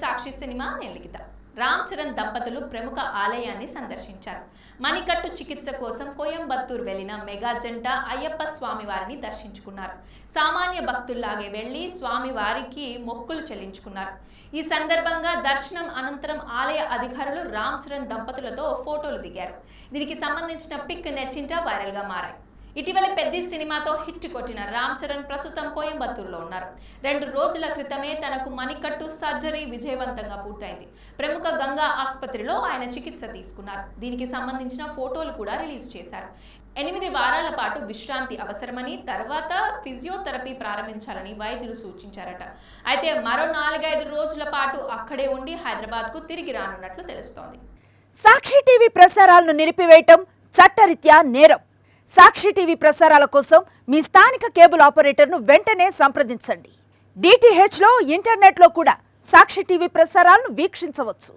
సాక్షి cinema నిలికిత. Ram Charan దంపతులు ప్రముఖ ఆలయాన్ని సందర్శించారు. మణికట్టు చికిత్స కోసం కోయంబత్తూర్ వెళ్లిన మెగా జంట అయ్యప్ప స్వామి వారిని దర్శించుకున్నారు. సామాన్య భక్తుల్లాగే వెళ్లి స్వామి వారికి మొక్కులు చెల్లించుకున్నారు. ఈ సందర్భంగా దర్శనం అనంతరం ఆలయ అధికారులు రామ్ చరణ్ దంపతులతో ఫోటోలు దిగారు. దీనికి సంబంధించిన పిక్ నెట్టింట వైరల్ గా మారాయి. ఇటీవల పెద్ద సినిమాతో హిట్ కొట్టిన రామ్ చరణ్ ప్రస్తుతం కోయంబత్తూరులో ఉన్నారు. 2 రోజుల క్రితమే తనకు మణికట్టు సర్జరీ విజయవంతంగా పూర్తయింది. ప్రముఖ గంగా ఆసుపత్రిలో ఆయన చికిత్స తీసుకున్నారు. దీనికి సంబంధించిన ఫోటోలు కూడా రిలీజ్ చేశారు. 8 వారాల పాటు విశ్రాంతి అవసరమని, తర్వాత ఫిజియోథెరపీ ప్రారంభించాలని వైద్యులు సూచించారట. అయితే మరో 4-5 రోజుల పాటు అక్కడే ఉండి హైదరాబాద్కు తిరిగి రానున్నట్లు తెలుస్తోంది. సాక్షి టీవీ ప్రసారాలను నిలిపివేయటం చట్టరీత్యా నేరం. సాక్షి టీవీ ప్రసారాల కోసం మీ స్థానిక కేబుల్ ఆపరేటర్ను వెంటనే సంప్రదించండి. DTHలో, ఇంటర్నెట్లో కూడా సాక్షి టీవీ ప్రసారాలను వీక్షించవచ్చు.